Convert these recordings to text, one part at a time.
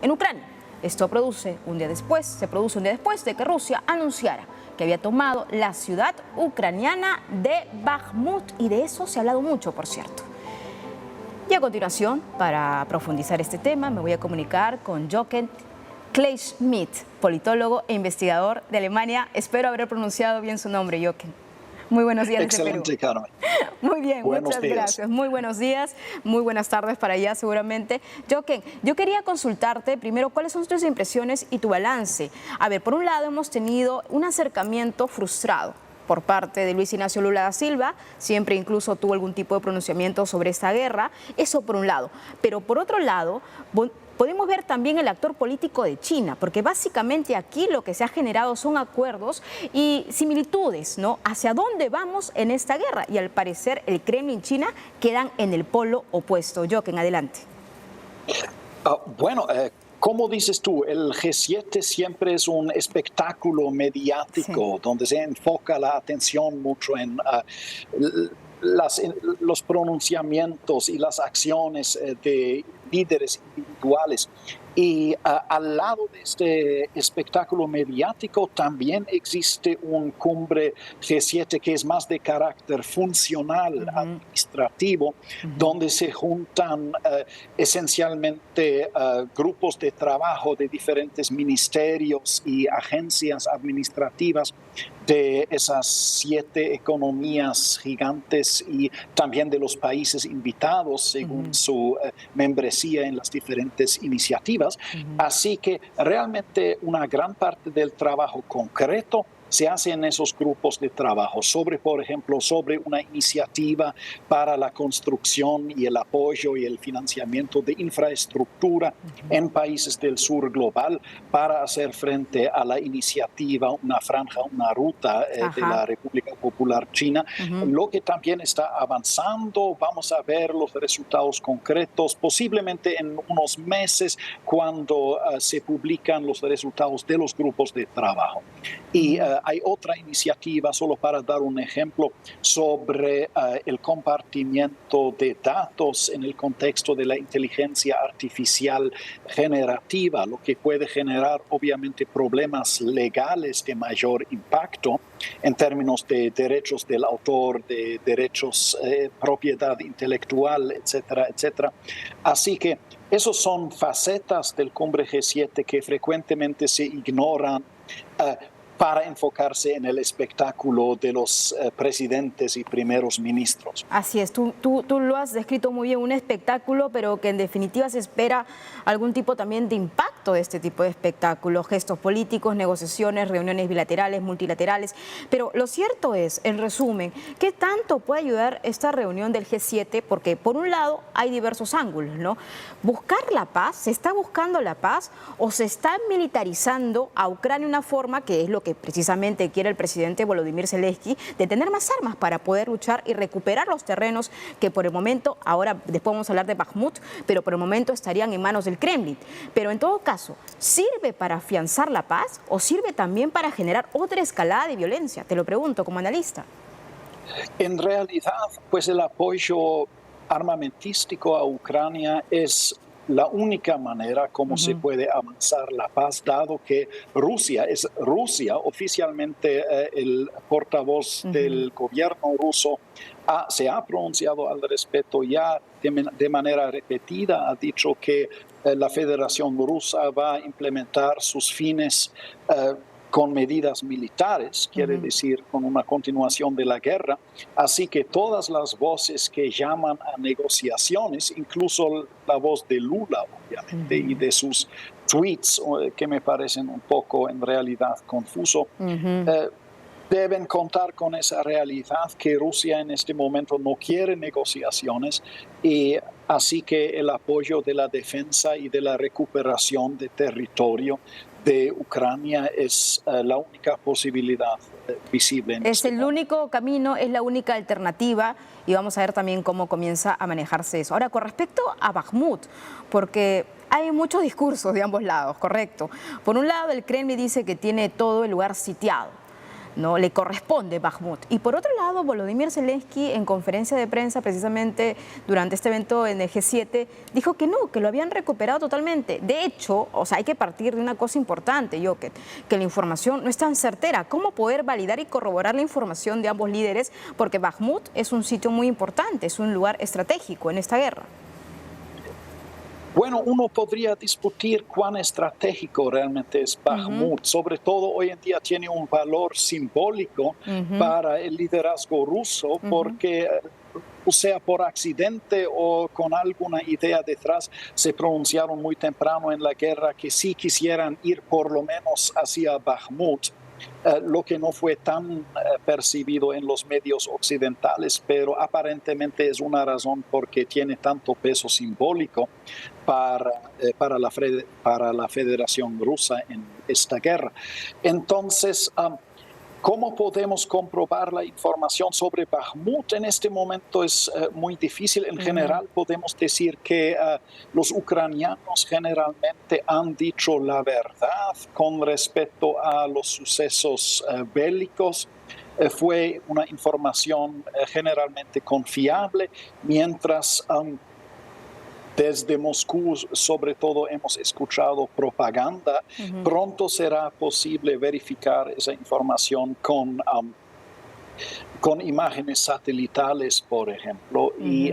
en Ucrania. Esto se produce un día después de que Rusia anunciara que había tomado la ciudad ucraniana de Bakhmut, y de eso se ha hablado mucho, por cierto. Y a continuación, para profundizar este tema, me voy a comunicar con Jochen Kleinschmidt, politólogo e investigador de Alemania. Espero haber pronunciado bien su nombre, Jochen. Muy buenos días desde Perú. Excelente, Carmen. Muy bien, muchas gracias. Muy buenos días, muy buenas tardes para allá seguramente. Jochen, yo quería consultarte primero cuáles son tus impresiones y tu balance. A ver, por un lado hemos tenido un acercamiento frustrado por parte de Luis Ignacio Lula da Silva, siempre incluso tuvo algún tipo de pronunciamiento sobre esta guerra, eso por un lado. Pero por otro lado, podemos ver también el actor político de China, porque básicamente aquí lo que se ha generado son acuerdos y similitudes, ¿no? Hacia dónde vamos en esta guerra, y al parecer el Kremlin y China quedan en el polo opuesto. Jochen, adelante. Como dices tú, el G7 siempre es un espectáculo mediático, sí, donde se enfoca la atención mucho en los pronunciamientos y las acciones de líderes individuales. Y al lado de este espectáculo mediático también existe un cumbre G7 que es más de carácter funcional, administrativo, donde se juntan esencialmente grupos de trabajo de diferentes ministerios y agencias administrativas de esas 7 economías gigantes y también de los países invitados según su membresía en las diferentes iniciativas. Así que realmente una gran parte del trabajo concreto se hace en esos grupos de trabajo, por ejemplo, sobre una iniciativa para la construcción y el apoyo y el financiamiento de infraestructura en países del sur global para hacer frente a la iniciativa Una Franja, una Ruta de la República Popular China. Lo que también está avanzando, vamos a ver los resultados concretos, posiblemente en unos meses cuando se publican los resultados de los grupos de trabajo. Y hay otra iniciativa, solo para dar un ejemplo, sobre el compartimiento de datos en el contexto de la inteligencia artificial generativa, lo que puede generar obviamente problemas legales de mayor impacto en términos de derechos del autor, de derechos propiedad intelectual, etcétera, etcétera. Así que esos son facetas del Cumbre G7 que frecuentemente se ignoran para enfocarse en el espectáculo de los presidentes y primeros ministros. Así es, tú lo has descrito muy bien, un espectáculo, pero que en definitiva se espera algún tipo también de impacto de este tipo de espectáculos, gestos políticos, negociaciones, reuniones bilaterales, multilaterales. Pero lo cierto es, en resumen, ¿qué tanto puede ayudar esta reunión del G7? Porque por un lado hay diversos ángulos, ¿no? ¿Buscar la paz? ¿Se está buscando la paz o se está militarizando a Ucrania de una forma que es lo que precisamente quiere el presidente Volodymyr Zelensky, de tener más armas para poder luchar y recuperar los terrenos que por el momento, ahora después vamos a hablar de Bakhmut, pero por el momento estarían en manos del Kremlin? Pero en todo caso, ¿sirve para afianzar la paz o sirve también para generar otra escalada de violencia? Te lo pregunto como analista. En realidad, pues el apoyo armamentístico a Ucrania es la única manera como se puede avanzar la paz, dado que Rusia oficialmente el portavoz del gobierno ruso se ha pronunciado al respecto ya de manera repetida, ha dicho que la Federación Rusa va a implementar sus fines con medidas militares, quiere decir con una continuación de la guerra. Así que todas las voces que llaman a negociaciones, incluso la voz de Lula, obviamente, y de sus tweets, que me parecen un poco en realidad confuso, deben contar con esa realidad que Rusia en este momento no quiere negociaciones, y así que el apoyo de la defensa y de la recuperación de territorio de Ucrania es la única posibilidad visible. Es el único camino, es la única alternativa, y vamos a ver también cómo comienza a manejarse eso. Ahora, con respecto a Bakhmut, porque hay muchos discursos de ambos lados, correcto. Por un lado, el Kremlin dice que tiene todo el lugar sitiado. ¿no? Le corresponde Bakhmut. Y por otro lado, Volodymyr Zelensky en conferencia de prensa precisamente durante este evento en el G7 dijo que no, que lo habían recuperado totalmente. De hecho, o sea, hay que partir de una cosa importante, Joket, que la información no es tan certera. ¿Cómo poder validar y corroborar la información de ambos líderes? Porque Bakhmut es un sitio muy importante, es un lugar estratégico en esta guerra. Bueno, uno podría discutir cuán estratégico realmente es Bakhmut. Sobre todo hoy en día tiene un valor simbólico para el liderazgo ruso porque, o sea, por accidente o con alguna idea detrás, se pronunciaron muy temprano en la guerra que sí quisieran ir por lo menos hacia Bakhmut. Lo que no fue tan percibido en los medios occidentales, pero aparentemente es una razón porque tiene tanto peso simbólico para la Federación Rusa en esta guerra. Entonces, ¿cómo podemos comprobar la información sobre Bakhmut? En este momento es muy difícil. En general podemos decir que los ucranianos generalmente han dicho la verdad con respecto a los sucesos bélicos. Fue una información generalmente confiable, mientras desde Moscú, sobre todo, hemos escuchado propaganda. Pronto será posible verificar esa información con imágenes satelitales, por ejemplo, y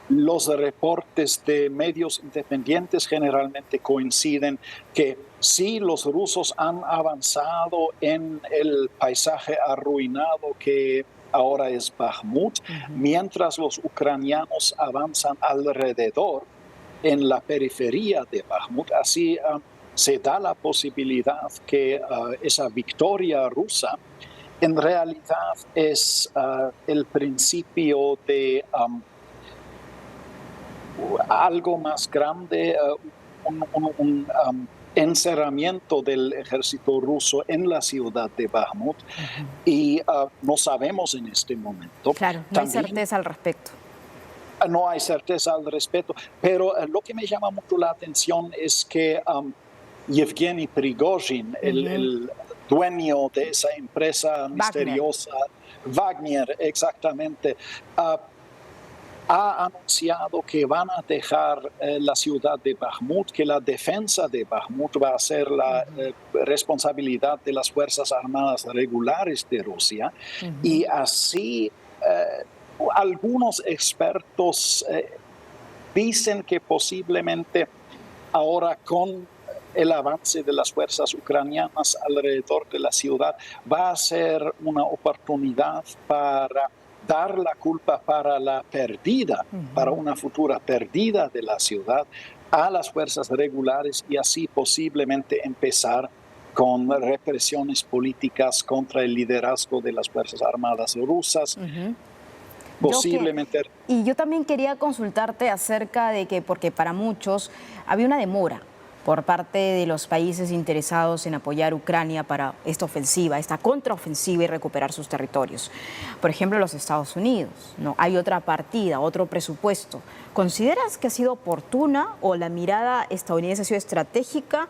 los reportes de medios independientes generalmente coinciden que sí, los rusos han avanzado en el paisaje arruinado que ahora es Bakhmut, mientras los ucranianos avanzan alrededor en la periferia de Bakhmut. Así se da la posibilidad que esa victoria rusa en realidad es el principio de algo más grande, un encerramiento del ejército ruso en la ciudad de Bakhmut, y no sabemos en este momento. Claro, no hay certeza al respecto. No hay certeza al respecto, pero lo que me llama mucho la atención es que Yevgeny Prigozhin, el dueño de esa empresa misteriosa, Wagner, exactamente, ha anunciado que van a dejar la ciudad de Bakhmut, que la defensa de Bakhmut va a ser la responsabilidad de las Fuerzas Armadas regulares de Rusia. Y así algunos expertos dicen que posiblemente ahora con el avance de las fuerzas ucranianas alrededor de la ciudad va a ser una oportunidad para dar la culpa para la pérdida, para una futura pérdida de la ciudad a las fuerzas regulares y así posiblemente empezar con represiones políticas contra el liderazgo de las Fuerzas Armadas rusas. Posiblemente. Y yo también quería consultarte acerca de que, porque para muchos había una demora por parte de los países interesados en apoyar a Ucrania para esta ofensiva, esta contraofensiva y recuperar sus territorios. Por ejemplo, los Estados Unidos, ¿no? Hay otra partida, otro presupuesto. ¿Consideras que ha sido oportuna o la mirada estadounidense ha sido estratégica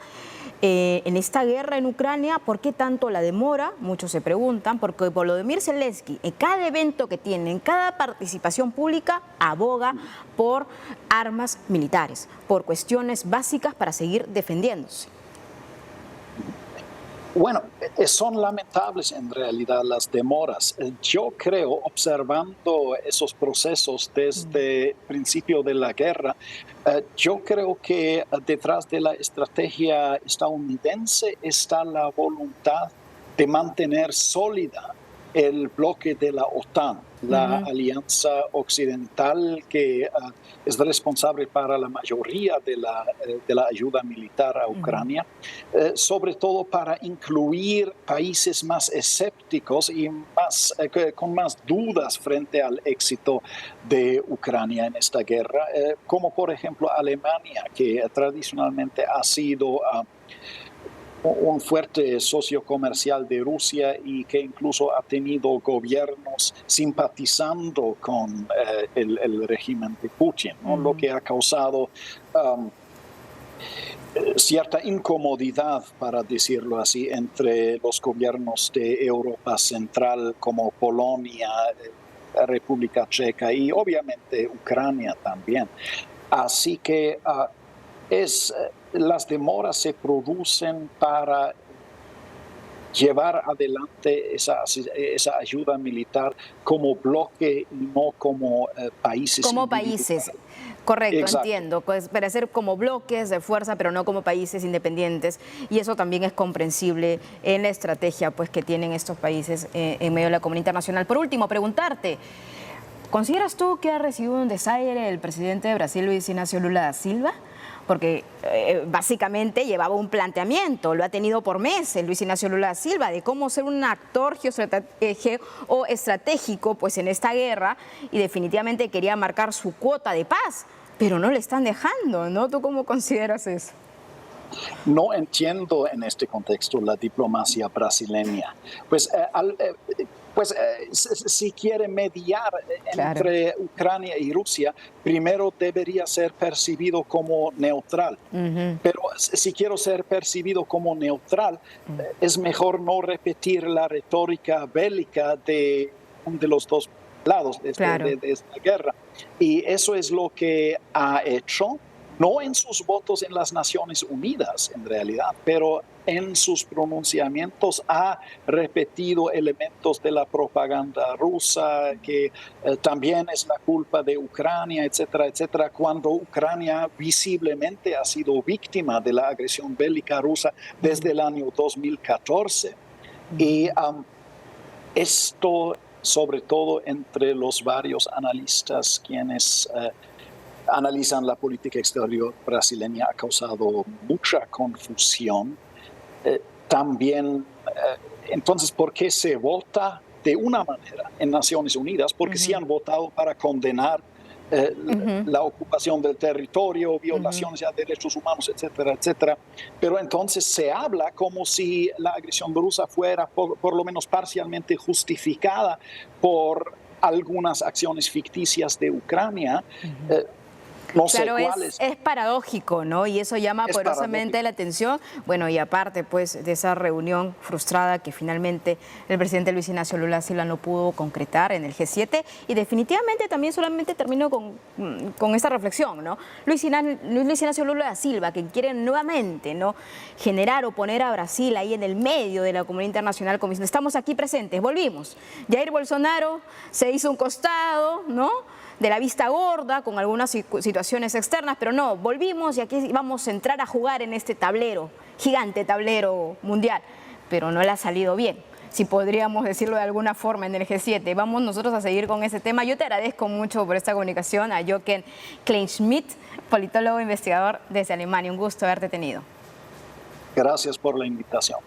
en esta guerra en Ucrania? ¿Por qué tanto la demora? Muchos se preguntan, porque Volodymyr Zelensky en cada evento que tiene, en cada participación pública, aboga por armas militares, por cuestiones básicas para seguir defendiéndose. Bueno, son lamentables en realidad las demoras. Yo creo, observando esos procesos desde el principio de la guerra, yo creo que detrás de la estrategia estadounidense está la voluntad de mantener sólida el bloque de la OTAN, la alianza occidental que es responsable para la mayoría de la ayuda militar a Ucrania, sobre todo para incluir países más escépticos y con más dudas frente al éxito de Ucrania en esta guerra, como por ejemplo Alemania, que tradicionalmente ha sido un fuerte socio comercial de Rusia y que incluso ha tenido gobiernos simpatizando con el régimen de Putin, ¿no? Lo que ha causado cierta incomodidad, para decirlo así, entre los gobiernos de Europa Central como Polonia, República Checa y obviamente Ucrania también. Así que las demoras se producen para llevar adelante esa ayuda militar como bloque y no como países. Como países, correcto, Exacto. entiendo. Pues para ser como bloques de fuerza, pero no como países independientes. Y eso también es comprensible en la estrategia pues, que tienen estos países en medio de la comunidad internacional. Por último, preguntarte, ¿consideras tú que ha recibido un desaire el presidente de Brasil, Luis Ignacio Lula da Silva? Porque básicamente llevaba un planteamiento, lo ha tenido por meses Luis Ignacio Lula da Silva, de cómo ser un actor geoestratégico pues, en esta guerra, y definitivamente quería marcar su cuota de paz, pero no le están dejando, ¿no? ¿Tú cómo consideras eso? No entiendo en este contexto la diplomacia brasileña. Si quiere mediar entre Ucrania y Rusia, primero debería ser percibido como neutral. Pero si quiero ser percibido como neutral, es mejor no repetir la retórica bélica de los dos lados de esta guerra. Y eso es lo que ha hecho. No en sus votos en las Naciones Unidas, en realidad, pero en sus pronunciamientos ha repetido elementos de la propaganda rusa, que también es la culpa de Ucrania, etcétera, etcétera, cuando Ucrania visiblemente ha sido víctima de la agresión bélica rusa desde el año 2014. Y esto, sobre todo entre los varios analistas quienes analizan la política exterior brasileña, ha causado mucha confusión. Entonces, ¿por qué se vota de una manera en Naciones Unidas? Porque sí han votado para condenar la ocupación del territorio, violaciones a derechos humanos, etcétera, etcétera. Pero entonces se habla como si la agresión rusa fuera por lo menos parcialmente justificada por algunas acciones ficticias de Ucrania. No sé cuáles. Es paradójico, ¿no? Y eso llama poderosamente la atención. Bueno, y aparte, pues, de esa reunión frustrada que finalmente el presidente Luis Ignacio Lula da Silva no pudo concretar en el G7. Y definitivamente también solamente termino con esta reflexión, ¿no? Luis Ignacio Lula da Silva, que quiere nuevamente, ¿no?, generar o poner a Brasil ahí en el medio de la comunidad internacional, como diciendo, estamos aquí presentes, volvimos. Jair Bolsonaro se hizo un costado, ¿no?, de la vista gorda, con algunas situaciones externas, pero no, volvimos y aquí vamos a entrar a jugar en este tablero, gigante tablero mundial, pero no le ha salido bien, si podríamos decirlo de alguna forma en el G7. Vamos nosotros a seguir con ese tema. Yo te agradezco mucho por esta comunicación a Jochen Kleinschmidt, politólogo e investigador desde Alemania. Un gusto haberte tenido. Gracias por la invitación.